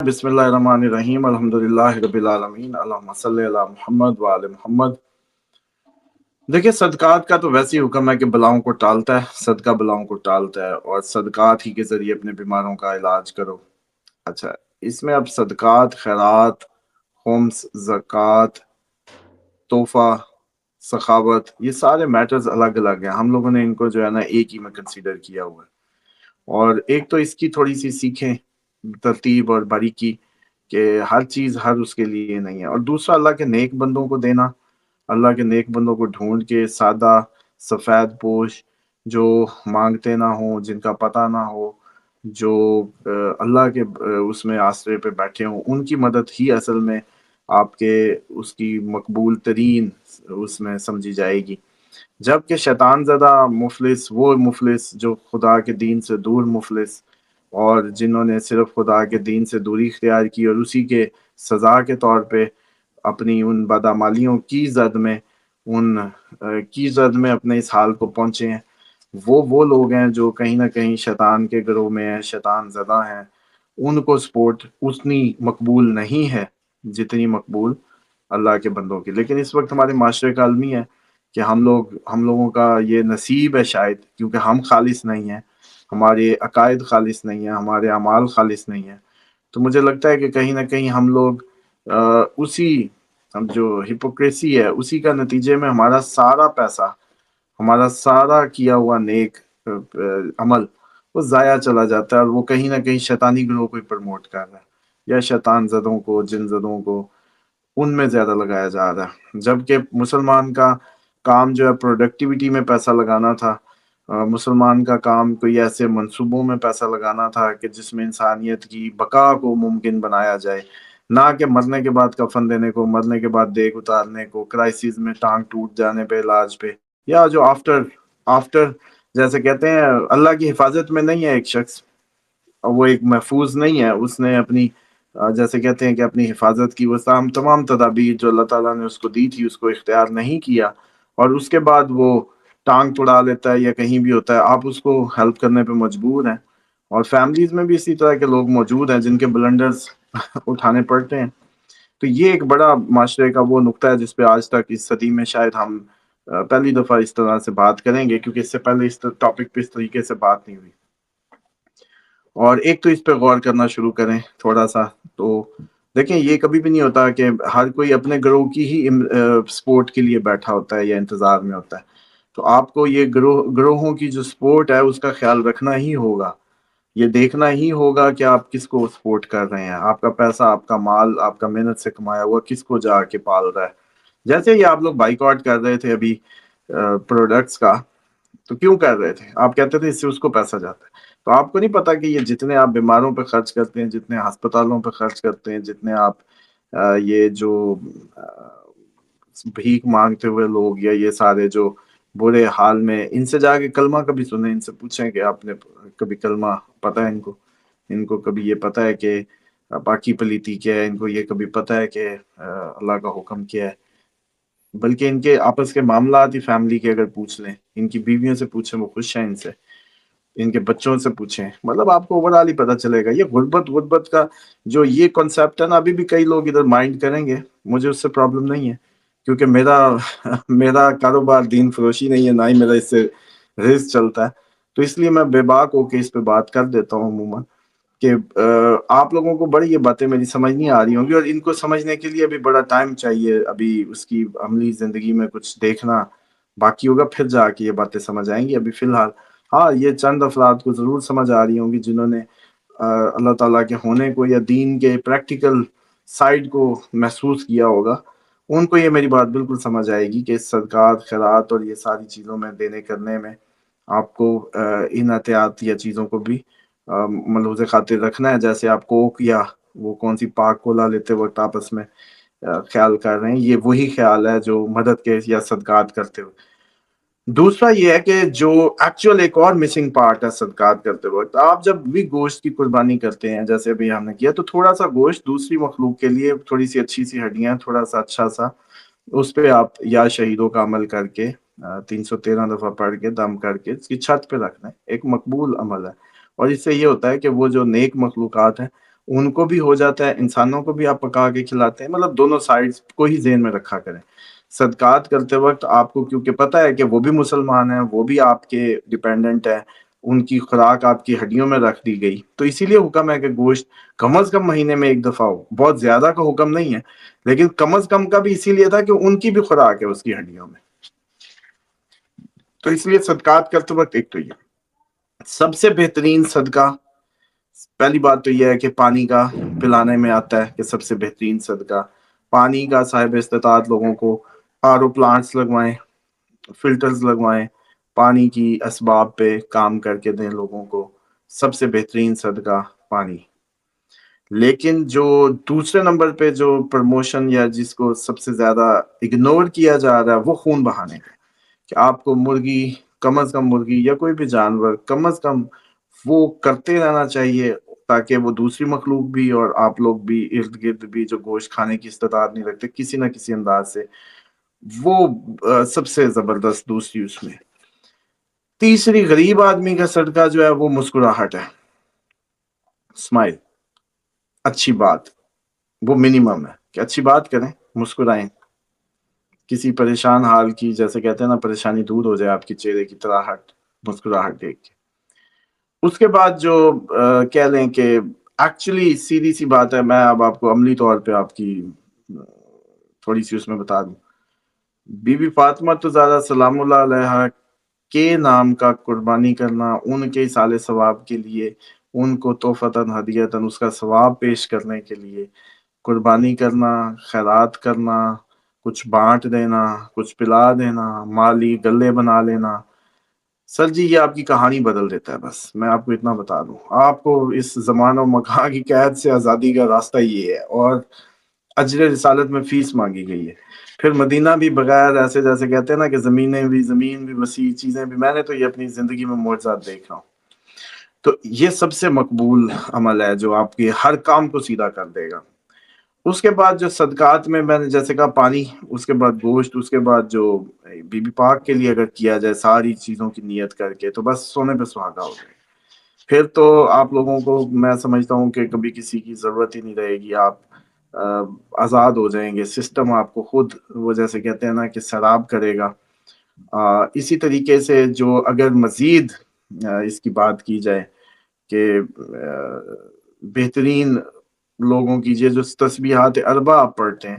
بسم اللہ الرحمن الرحیم الحمدللہ رب العالمین اللہم صلی علی محمد وآل محمد۔ دیکھیں، صدقات کا تو ویسے ہی حکم ہے کہ بلاؤں کو ٹالتا ہے، صدقہ بلاؤں کو ٹالتا ہے، اور صدقات ہی کے ذریعے اپنے بیماروں کا علاج کرو۔ اچھا، اس میں اب صدقات، خیرات، خمس، زکوٰۃ، تحفہ، سخاوت، یہ سارے میٹرز الگ الگ ہیں۔ ہم لوگوں نے ان کو جو ہے نا ایک ہی میں کنسیڈر کیا ہوا ہے۔ اور ایک تو اس کی تھوڑی سی سیکھیں ترتیب اور باریکی کہ ہر چیز ہر اس کے لیے نہیں ہے، اور دوسرا اللہ کے نیک بندوں کو دینا، اللہ کے نیک بندوں کو ڈھونڈ کے، سادہ سفید پوش جو مانگتے نہ ہوں، جن کا پتہ نہ ہو، جو اللہ کے اس میں آسرے پہ بیٹھے ہوں، ان کی مدد ہی اصل میں آپ کے اس کی مقبول ترین اس میں سمجھی جائے گی۔ جبکہ شیطان زدہ مفلس وہ مفلس جو خدا کے دین سے دور مفلس، اور جنہوں نے صرف خدا کے دین سے دوری اختیار کی اور اسی کے سزا کے طور پہ اپنی ان بدعمالیوں کی زد میں اپنے اس حال کو پہنچے ہیں، وہ لوگ ہیں جو کہیں نہ کہیں شیطان کے گروہ میں ہیں، شیطان زدہ ہیں۔ ان کو سپورٹ اتنی مقبول نہیں ہے جتنی مقبول اللہ کے بندوں کی۔ لیکن اس وقت ہمارے معاشرے کا عالمی ہے کہ ہم لوگوں کا یہ نصیب ہے شاید، کیونکہ ہم خالص نہیں ہیں، ہمارے عقائد خالص نہیں ہیں، ہمارے اعمال خالص نہیں ہیں۔ تو مجھے لگتا ہے کہ کہیں نہ کہیں ہم لوگ اسی جو ہپوکریسی ہے اسی کا نتیجے میں ہمارا سارا پیسہ، ہمارا سارا کیا ہوا نیک عمل وہ ضائع چلا جاتا ہے، اور وہ کہیں نہ کہیں شیطانی گروہ کو پروموٹ کر رہا ہے، یا شیطان زدوں کو، جن زدوں کو، ان میں زیادہ لگایا جا رہا ہے۔ جبکہ مسلمان کا کام جو ہے پروڈکٹیوٹی میں پیسہ لگانا تھا، مسلمان کا کام کوئی ایسے منصوبوں میں پیسہ لگانا تھا کہ جس میں انسانیت کی بقا کو ممکن بنایا جائے، نہ کہ مرنے کے بعد کفن دینے کو، مرنے کے بعد دیگ اتارنے کو، کرائسس میں ٹانگ ٹوٹ جانے پہ علاج پہ، یا جو آفٹر جیسے کہتے ہیں اللہ کی حفاظت میں نہیں ہے ایک شخص، وہ ایک محفوظ نہیں ہے، اس نے اپنی جیسے کہتے ہیں کہ اپنی حفاظت کی وہ تمام تدابیر جو اللہ تعالیٰ نے اس کو دی تھی اس کو اختیار نہیں کیا، اور اس کے بعد وہ ٹانگ توڑا لیتا ہے یا کہیں بھی ہوتا ہے، آپ اس کو ہیلپ کرنے پہ مجبور ہیں۔ اور فیملیز میں بھی اسی طرح کے لوگ موجود ہیں جن کے بلنڈرز اٹھانے پڑتے ہیں۔ تو یہ ایک بڑا معاشرے کا وہ نقطہ ہے جس پہ آج تک اس صدی میں شاید ہم پہلی دفعہ اس طرح سے بات کریں گے، کیونکہ اس سے پہلے اس ٹاپک پہ اس طریقے سے بات نہیں ہوئی۔ اور ایک تو اس پہ غور کرنا شروع کریں تھوڑا سا، تو دیکھیں یہ کبھی بھی نہیں ہوتا کہ ہر کوئی اپنے گروہ کی ہی سپورٹ کے لیے بیٹھا ہوتا ہے یا انتظار میں ہوتا ہے۔ تو آپ کو یہ گروہوں کی جو سپورٹ ہے اس کا خیال رکھنا ہی ہوگا، یہ دیکھنا ہی ہوگا کہ آپ کس کو سپورٹ کر رہے ہیں، آپ کا پیسہ، آپ کا مال، آپ کا محنت سے کمایا ہوا کس کو جا کے پال رہا ہے۔ جیسے ہی آپ لوگ بائیکاٹ کر رہے تھے ابھی پروڈکٹس کا، تو کیوں کر رہے تھے؟ آپ کہتے تھے اس سے اس کو پیسہ جاتا ہے۔ تو آپ کو نہیں پتا کہ یہ جتنے آپ بیماروں پہ خرچ کرتے ہیں، جتنے ہسپتالوں پہ خرچ کرتے ہیں، جتنے آپ یہ جو بھیک مانگتے ہوئے لوگ یا یہ سارے جو برے حال میں، ان سے جا کے کلمہ کبھی سنیں، ان سے پوچھیں کہ آپ نے کبھی کلمہ پتہ ہے ان کو کبھی یہ پتہ ہے کہ پاکی پلیتی کیا ہے، ان کو یہ کبھی پتہ ہے کہ اللہ کا حکم کیا ہے۔ بلکہ ان کے آپس کے معاملات ہی فیملی کے اگر پوچھ لیں، ان کی بیویوں سے پوچھیں وہ خوش ہیں ان سے، ان کے بچوں سے پوچھیں، مطلب آپ کو اوورآل ہی پتہ چلے گا۔ یہ غربت کا جو یہ کنسیپٹ ہے نا، ابھی بھی کئی لوگ ادھر مائنڈ کریں گے، مجھے اس سے پرابلم نہیں ہے، کیونکہ میرا کاروبار دین فروشی نہیں ہے، نہ ہی میرا اس سے رزق چلتا ہے، تو اس لیے میں بے باک ہو کے اس پہ بات کر دیتا ہوں عموماً کہ آپ لوگوں کو بڑی یہ باتیں میری سمجھ نہیں آ رہی ہوں گی، اور ان کو سمجھنے کے لیے ابھی بڑا ٹائم چاہیے، ابھی اس کی عملی زندگی میں کچھ دیکھنا باقی ہوگا، پھر جا کے یہ باتیں سمجھ آئیں گی۔ ابھی فی الحال ہاں یہ چند افراد کو ضرور سمجھ آ رہی ہوں گی جنہوں نے اللہ تعالیٰ کے ہونے کو یا دین کے پریکٹیکل سائڈ کو محسوس کیا ہوگا، ان کو یہ میری بات بالکل سمجھ آئے گی کہ صدقات، خیرات اور یہ ساری چیزوں میں دینے کرنے میں آپ کو ان احتیاط یا چیزوں کو بھی ملحوظ خاطر رکھنا ہے، جیسے آپ کوک یا وہ کون سی پاک کولا لیتے وقت آپس میں خیال کر رہے ہیں، یہ وہی خیال ہے جو مدد کے یا صدقات کرتے ہوئے۔ دوسرا یہ ہے کہ جو ایکچوئل ایک اور مسنگ پارٹ ہے صدقات کرتے وقت، آپ جب بھی گوشت کی قربانی کرتے ہیں جیسے ابھی ہم نے کیا، تو تھوڑا سا گوشت دوسری مخلوق کے لیے، تھوڑی سی اچھی سی ہڈیاں، تھوڑا سا اچھا سا، اس پہ آپ یا شہیدوں کا عمل کر کے 313 دفعہ پڑھ کے دم کر کے اس کی چھت پہ رکھنا ہے، ایک مقبول عمل ہے، اور اس سے یہ ہوتا ہے کہ وہ جو نیک مخلوقات ہیں ان کو بھی ہو جاتا ہے، انسانوں کو بھی آپ پکا کے کھلاتے ہیں، مطلب دونوں سائڈز کو ہی ذہن میں رکھا کریں۔ صدقات کرتے وقت آپ کو کیونکہ پتہ ہے کہ وہ بھی مسلمان ہیں، وہ بھی آپ کے ڈیپینڈنٹ ہیں، ان کی خوراک آپ کی ہڈیوں میں رکھ دی گئی، تو اسی لیے حکم ہے کہ گوشت کم از کم مہینے میں ایک دفعہ ہو۔ بہت زیادہ کا حکم نہیں ہے، لیکن کم از کم کا بھی اسی لیے تھا کہ ان کی بھی خوراک ہے اس کی ہڈیوں میں، تو اس لیے صدقات کرتے وقت ایک تو یہ سب سے بہترین صدقہ، پہلی بات تو یہ ہے کہ پانی کا پلانے میں آتا ہے کہ سب سے بہترین صدقہ پانی کا، صاحب استطاعت لوگوں کو آر او پلانٹس لگوائیں، فلٹرز لگوائیں، پانی کی اسباب پہ کام کر کے دیں لوگوں کو، سب سے بہترین صدقہ پانی۔ لیکن جو دوسرے نمبر پہ جو پروموشن یا جس کو سب سے زیادہ اگنور کیا جا رہا ہے وہ خون بہانے کا، کہ آپ کو مرغی، کم از کم مرغی یا کوئی بھی جانور کم از کم وہ کرتے رہنا چاہیے، تاکہ وہ دوسری مخلوق بھی اور آپ لوگ بھی ارد گرد بھی جو گوشت کھانے کی استطاعت نہیں رکھتے کسی نہ کسی انداز سے، وہ سب سے زبردست دوسری اس میں۔ تیسری، غریب آدمی کا صدقہ جو ہے وہ مسکراہٹ ہے، اسمائل، اچھی بات، وہ منیمم ہے کہ اچھی بات کریں، مسکرائیں، کسی پریشان حال کی، جیسے کہتے ہیں نا، پریشانی دور ہو جائے آپ کی چہرے کی طراہٹ، مسکراہٹ دیکھ کے۔ اس کے بعد جو کہہ لیں کہ ایکچولی سیدھی سی بات ہے، میں اب آپ کو عملی طور پہ آپ کی تھوڑی سی اس میں بتا دوں، بی بی فاطمہ تو زیادہ سلام اللہ علیہا کے نام کا قربانی کرنا، ان کے اصال ثواب کے لیے، ان کو تحفتاً ہدیتاً اس کا ثواب پیش کرنے کے لیے قربانی کرنا، خیرات کرنا، کچھ بانٹ دینا، کچھ پلا دینا، مالی گلے بنا لینا، سر جی یہ آپ کی کہانی بدل دیتا ہے۔ بس میں آپ کو اتنا بتا دوں، آپ کو اس زمان و مکان کی قید سے آزادی کا راستہ یہ ہے، اور اجر رسالت میں فیس مانگی گئی ہے۔ پھر مدینہ بھی بغیر ایسے، جیسے کہتے ہیں نا کہ زمین بھی وسیع، چیزیں بھی، میں نے تو یہ اپنی زندگی میں معجزات دیکھ رہا ہوں۔ تو یہ سب سے مقبول عمل ہے جو آپ کے ہر کام کو سیدھا کر دے گا۔ اس کے بعد جو صدقات میں نے جیسے کہا پانی، اس کے بعد گوشت، اس کے بعد جو بی بی پاک کے لیے اگر کیا جائے ساری چیزوں کی نیت کر کے، تو بس سونے پہ سہاگا ہو جائے۔ پھر تو آپ لوگوں کو میں سمجھتا ہوں کہ کبھی کسی کی ضرورت ہی نہیں رہے گی، آپ آزاد ہو جائیں گے، سسٹم آپ کو خود وہ جیسے کہتے ہیں نا کہ سراب کرے گا۔ اسی طریقے سے جو اگر مزید اس کی بات کی جائے کہ بہترین لوگوں کی جو تسبیحات اربع آپ پڑھتے ہیں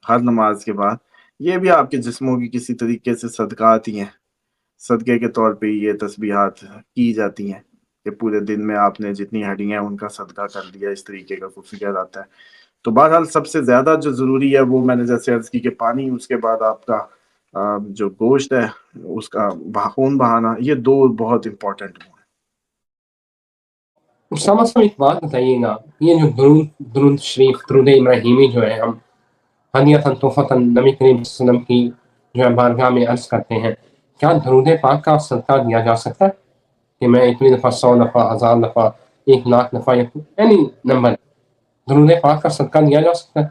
ہر نماز کے بعد، یہ بھی آپ کے جسموں کی کسی طریقے سے صدقات ہی ہیں، صدقے کے طور پہ یہ تسبیحات کی جاتی ہیں کہ پورے دن میں آپ نے جتنی ہڈیاں ان کا صدقہ کر دیا، اس طریقے کا کوئی فگر آتا ہے۔ تو بہرحال سب سے زیادہ جو ضروری ہے وہ میں نے جیسے عرض کی کہ پانی، اس کے بعد آپ کا جو گوشت ہے اس کا خون بہانا، یہ دو بہت امپورٹنٹ ہیں۔ اسامہ صاحب ایک بات بتائیے گا، یہ جو درود شریف، درود ابراہیمی جو ہے ہم ہدیۃ تحفۃ نبی کریم صلی اللہ علیہ وسلم کی جو ہے بارگاہ میں عرض کرتے ہیں، کیا درود پاک کا صدقہ دیا جا سکتا ہے کہ میں اتنی دفعہ 100 دفعہ، 1000 دفعہ، 1,00,000 دفعہ، اینی نمبر درود پاک کا صدقہ دیا جا سکتا ہے؟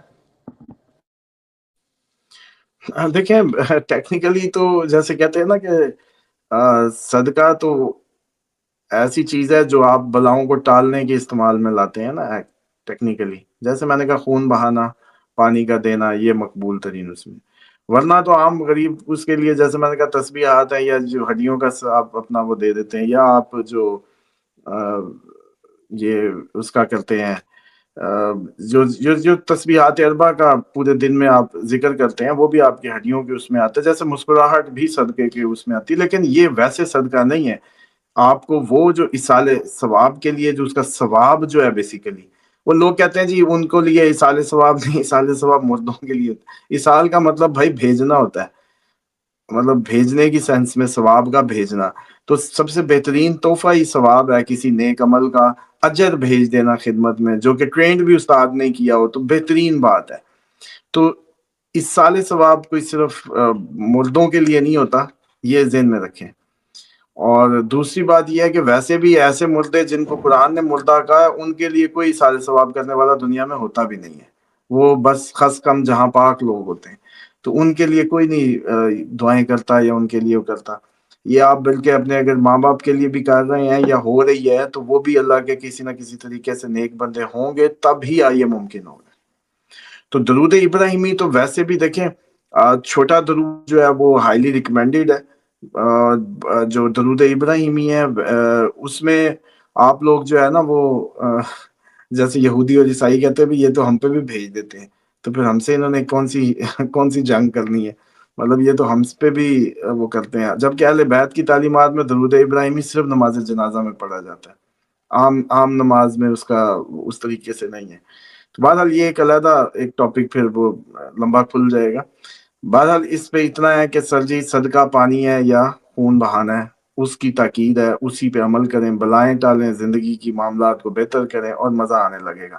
دیکھیں ٹیکنیکلی تو جیسے کہتے ہیں نا کہ صدقہ تو ایسی چیز ہے جو آپ بلاؤں کو ٹالنے کے استعمال میں لاتے ہیں نا ٹیکنیکلی، جیسے میں نے کہا خون بہانا، پانی کا دینا، یہ مقبول ترین اس میں، ورنہ تو عام غریب اس کے لیے جیسے میں نے کہا تسبیحات ہیں، یا جو ہڈیوں کا آپ اپنا وہ دے دیتے ہیں، یا آپ جو یہ اس کا کرتے ہیں جو تسبیحات اربع کا پورے دن میں آپ ذکر کرتے ہیں، وہ بھی آپ کی ہڈیوں کے اس میں آتا ہے، جیسے مسکراہٹ بھی صدقے کے اس میں آتی ہے، لیکن یہ ویسے صدقہ نہیں ہے۔ آپ کو وہ جو اصال ثواب کے لیے جو اس کا ثواب جو ہے بیسیکلی، وہ لوگ کہتے ہیں جی ان کو لیے اصال ثواب نہیں، اصال ثواب مردوں کے لیے ہوتا ہے۔ اصال کا مطلب بھائی بھیجنا ہوتا ہے، مطلب بھیجنے کی سینس میں، ثواب کا بھیجنا، تو سب سے بہترین تحفہ ہی ثواب ہے، کسی نیک عمل کا اجر بھیج دینا خدمت میں، جو کہ ٹرینڈ بھی استاد نے کیا ہو، تو بہترین بات ہے۔ تو اس سال ثواب کوئی صرف مردوں کے لیے نہیں ہوتا، یہ ذہن میں رکھیں۔ اور دوسری بات یہ ہے کہ ویسے بھی ایسے مردے جن کو قرآن نے مردہ کہا ہے، ان کے لیے کوئی سال ثواب کرنے والا دنیا میں ہوتا بھی نہیں ہے، وہ بس خس کم جہاں پاک لوگ ہوتے ہیں، تو ان کے لیے کوئی نہیں دعائیں کرتا یا ان کے لیے وہ کرتا۔ یہ آپ بلکہ اپنے اگر ماں باپ کے لیے بھی کر رہے ہیں یا ہو رہی ہے تو وہ بھی اللہ کے کسی نہ کسی طریقے سے نیک بندے ہوں گے تب ہی یہ ممکن ہوگا. تو درود ابراہیمی تو ویسے بھی دیکھیں چھوٹا درود جو ہے وہ ہائیلی ریکمینڈیڈ ہے. جو درود ابراہیمی ہے اس میں آپ لوگ جو ہے نا وہ جیسے یہودی اور عیسائی کہتے ہیں بھی یہ تو ہم پہ بھی بھیج دیتے ہیں تو پھر ہم سے انہوں نے کون سی جنگ کرنی ہے. مطلب یہ تو ہم پہ بھی وہ کرتے ہیں. جبکہ اہل بیت کی تعلیمات میں درود ابراہیمی صرف نماز جنازہ میں پڑھا جاتا ہے, عام نماز میں اس کا اس طریقے سے نہیں ہے. تو بہرحال یہ ایک علیحدہ ایک ٹاپک پھر وہ لمبا کھل جائے گا. بہرحال اس پہ اتنا ہے کہ سر جی صدقہ پانی ہے یا خون بہانا ہے اس کی تاکید ہے, اسی پہ عمل کریں, بلائیں ٹالیں, زندگی کی معاملات کو بہتر کریں اور مزہ آنے لگے گا.